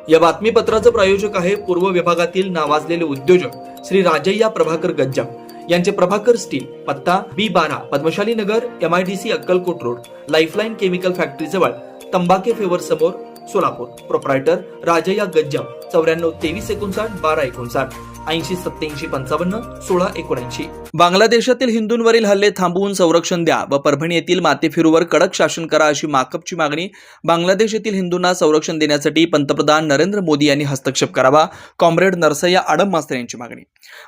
या बातमीपत्राचं प्रायोजक आहे पूर्व विभागातील नावाजलेले उद्योजक श्री राजय्या प्रभाकर गज्जाम यांचे प्रभाकर स्टील, पत्ता B12 पद्मशाली नगर, MIDC Akkalkot road, lifeline chemical factory जवळ, तंबाके फेवर समोर, सोलापूर. प्रोप्रायटर राजय्या गज्जाम 94 23 59 12 59 80 87 55 16 79. बांगलादेशातील हिंदूंवरील हल्ले थांबवून संरक्षण द्या व परभणी येथील माथेफिरूवर कडक शासन करा अशी माकपची मागणी. बांगलादेश येथील हिंदूंना संरक्षण देण्यासाठी पंतप्रधान नरेंद्र मोदी यांनी हस्तक्षेप करावा. कॉम्रेड नरसय्या आडम मास्तर यांची मागणी.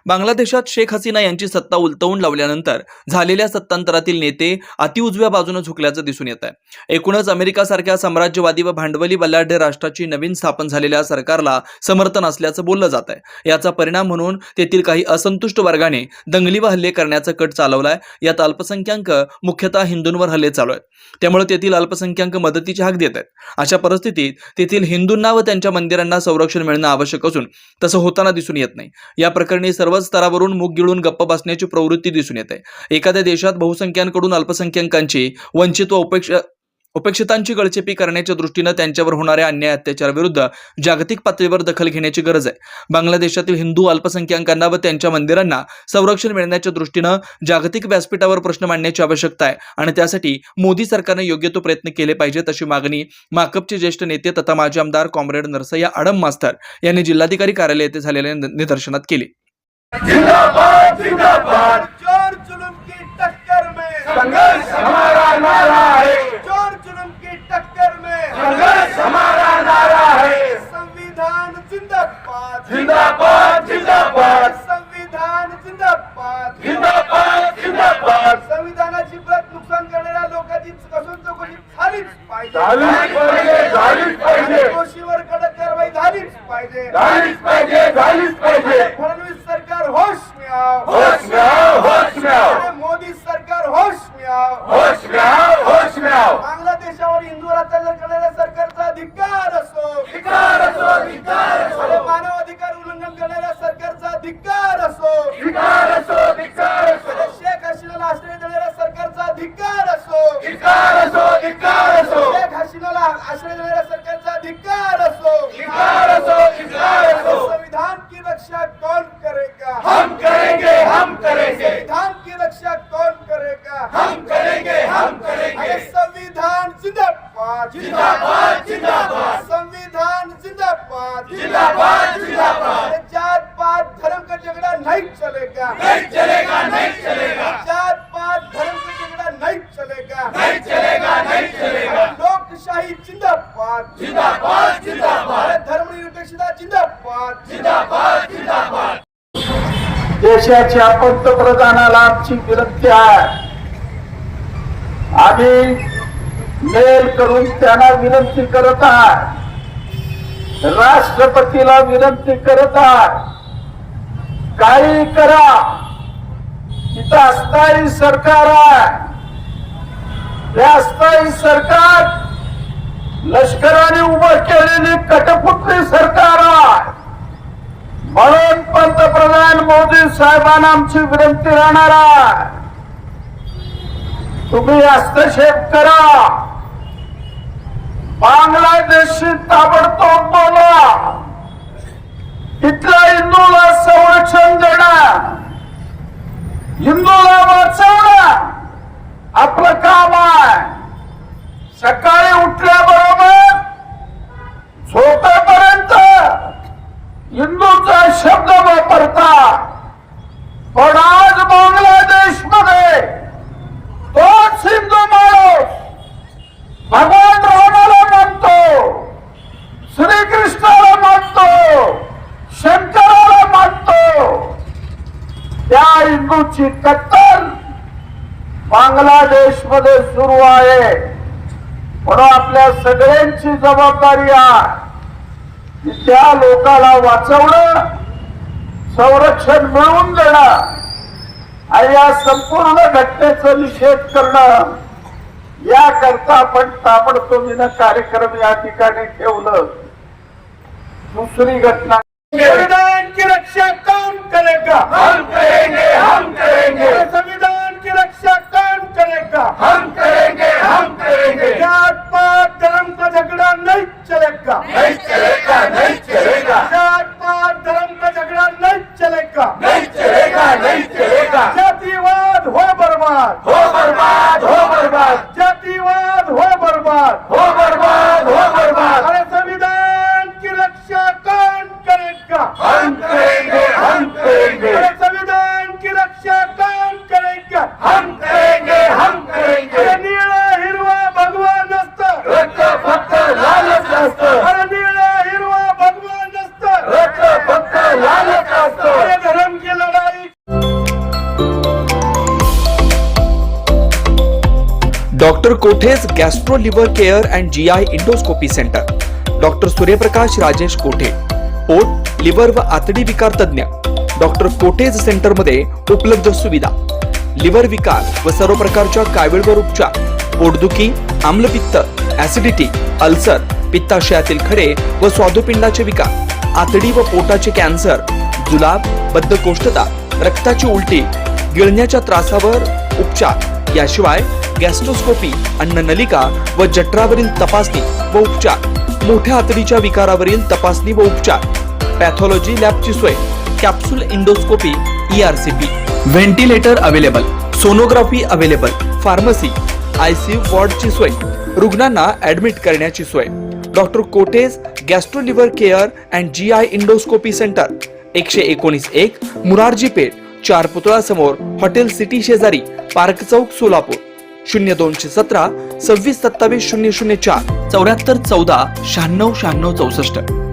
बांगलादेशात शेख हसीना यांची सत्ता उलटवून लावल्यानंतर झालेल्या सत्तांतरातील नेते अतिउजव्या बाजूने झुकल्याचं दिसून येत आहे. एकूणच अमेरिकासारख्या साम्राज्यवादी व भांडवली बलाढ्य राष्ट्राची नवीन स्थापन झालेल्या सरकारला समर्थन असल्याचं बोललं जात आहे. याचा परिणाम म्हणून तेथील काही असंतुष्ट वर्गाने दंगली व हल्ले करण्याचा कट चालवलाय. यात अल्पसंख्याक मुख्यतः हिंदूंवर हल्ले चालू आहेत. त्यामुळे तेथील अल्पसंख्याक मदतीची हाक देत आहेत. अशा परिस्थितीत तेथील हिंदूंना व त्यांच्या मंदिरांना संरक्षण मिळणं आवश्यक असून तसं होताना दिसून येत नाही. या प्रकरणी सर्वच स्तरावरून मुग गिळून गप्प बसण्याची प्रवृत्ती दिसून येते. एखाद्या देशात बहुसंख्यांकडून अल्पसंख्याकांची वंचित व उपेक्षितांची गळचेपी करण्याच्या दृष्टीने त्यांच्यावर होणाऱ्या अन्याय अत्याचाराविरुद्ध जागतिक पातळीवर दखल घेण्याची गरज आहे. बांगलादेशातील हिंदू अल्पसंख्याकांना व त्यांच्या मंदिरांना संरक्षण मिळण्याच्या दृष्टीने जागतिक व्यासपीठावर प्रश्न मांडण्याची आवश्यकता आहे आणि त्यासाठी मोदी सरकारने योग्य तो प्रयत्न केले पाहिजेत अशी मागणी माकपचे ज्येष्ठ नेते तथा माजी आमदार कॉम्रेड नरसय्या आडम मास्तर यांनी जिल्हाधिकारी कार्यालय येथे झालेल्या निदर्शनात केली. जिंदाबाद जिंदाबाद, चोर जुल्म की टक्कर में संघर्ष हमारा नारा है, चोर जुल्म की टक्कर में संघर्ष हमारा नारा है. संविधान जिंदाबाद जिंदाबाद जिंदाबाद, संविधान जिंदाबाद जिंदाबाद जिंदाबाद. संविधानाची प्रत नुकसान करणाऱ्या लोकांची कसून चौकशी झालीच पाहिजे, झालीच पाहिजे. दोषीवर कडक कारवाई झालीच पाहिजे, झालीच पाहिजे, झालीच पाहिजे. फडणवीस सरकार होश में आओ, होश में आओ, होश में आओ. मोदी सरकार होश में आओ, होश में आओ, होश में आओ. बांगलादेशावर हिंदूवर अत्याचार करणाऱ्या सरकारचा धिक्कार असो, धिक्कार असो, धिक्कार असो. मानव अधिकार उल्लंघन करणाऱ्या सरकारचा धिक्कार असो, धिक्कार असो, धिक्कार असो. शेख हसीनाला आश्रय देणाऱ्या सरकारचा धिक्कार असो, धिक्कार असो, धिक्कार असो. शेख हसीनाला आश्रय देणाऱ्या सरकारचा धिक्कार असो, धिक्कार असो, धिक्कार असो. संविधान की रक्षा कौन करेगा? हम करेंगे, हम करेंगे. संविधान की रक्षा कौन करेगा? हम करेंगे, हम करेंगे. संविधान जिंदाबाद जिंदाबाद जिंदाबाद, संविधान जिंदाबाद जिंदाबाद जिंदाबाद. जात पात धर्म का झगड़ा नहीं चलेगा, नहीं चलेगा, नहीं चलेगा. जात पात धर्म का झगड़ा नहीं चलेगा, नहीं चलेगा, नहीं चलेगा. लोकशाही जिंदाबाद जिंदाबाद जिंदाबाद, धर्मनिरपेक्षता जिंदाबाद जिंदाबाद जिंदाबाद. देशाच्या पंतप्रधानाला आमची विनंती आहे. आम्ही मेल करून त्यांना विनंती करत आहे, राष्ट्रपतीला विनंती करत आहे, काही करा. इथं अस्थायी सरकार आहे. हे अस्थायी सरकार लष्कराने उभं केलेली कटपुतली सरकार आहे. म्हणून पंतप्रधान मोदी साहेबांना आमची विनंती राहणार आहे, तुम्ही हस्तक्षेप करा. बांगलादेशशी ताबडतोब बोला. इथल्या हिंदूला संरक्षण देणं, हिंदूला वाचवणं आपलं काम आहे. सकाळी उठल्याबरोबर झोपेपर्यंत हिंदूचा शब्द वापरता, पण आज बांगलादेश मध्ये तोच हिंदू माणूस भगवान रामाला मानतो, श्रीकृष्णाला मानतो, शंकराला मानतो. त्या हिंदूची कत्तल बांगलादेश मध्ये सुरू आहे. म्हणून आपल्या सगळ्यांची जबाबदारी आहे की त्या लोकाला वाचवणं, संरक्षण मिळवून देणं आणि या संपूर्ण घटनेचा निषेध करणं. याकरता आपण ताबडतोबीनं कार्यक्रम या ठिकाणी ठेवलं. दुसरी घटना, संविधान की रक्षा कौन करेगा? हम करेंगे, हम करेंगे. संविधान की रक्षा कौन करेगा? हम करेंगे, हम करेंगे. जात पात धर्म का झगड़ा नहीं चलेगा, चलेगा, नहीं चलेगा, नहीं चलेगा, जात पात धर्म का झगड़ा नहीं चलेगा, नहीं चलेगा, नहीं चलेगा, जातिवाद हो बर्बाद, हो बर्बाद, हो बर्बाद, जातिवाद हो बर्बाद, हो बर्बाद, हो बर्बाद, अरे संविधान की रक्षा कौन करेगा? हम करेंगे, हम करेंगे, अरे संविधान की रक्षा कौन करेगा? हम करेंगे, हम करेंगे, अरे निळा हिरवा भगवा नसतं, रक्त फक्त लालच असतं, अरे निळा हिरवा भगवा नसतं, रक्त फक्त लालच असतं. अरे धर्म की लढाई. Doctor कोठेज gastro liver care and GI endoscopy centre. Doctor Suryaprakash Rajesh कोठे, पोट लिव्हर व आतडी विकार तज्ञ. डॉक्टर कोठेज सेंटर मध्ये उपलब्ध सुविधा: लिव्हर विकार व सर्व प्रकारच्या कावीळवर उपचार, पोटदुखी, आम्लपित्त, ऍसिडिटी, अल्सर, पित्ताशयातील खडे व स्वादुपिंडाचे विकार, आतडी व पोटाचे कॅन्सर, जुलाब, बद्धकोष्ठता, रक्ताची उलटी, गिळण्याच्या त्रासावर उपचार. याशिवाय गॅस्ट्रोस्कोपी, अन्ननलिका व जठरावरील तपासणी व उपचार, मोठ्या आतडीच्या विकारावरील तपासणी व उपचार, पॅथॉलॉजी लॅबची सोय, capsule endoscopy, ERCP, ventilator available, sonography available, pharmacy, ICU वॉर्डची सोय, रुग्णांना ऍडमिट करण्याची सोय. Doctor कोठेज gastro liver care and GI endoscopy centre, 119-1 Murarji Peth, 4 पुतळा समोर, हॉटेल सिटी शेजारी, पार्क चौक, सोलापूर. 0217 26 27 004 74 14 96 96 64.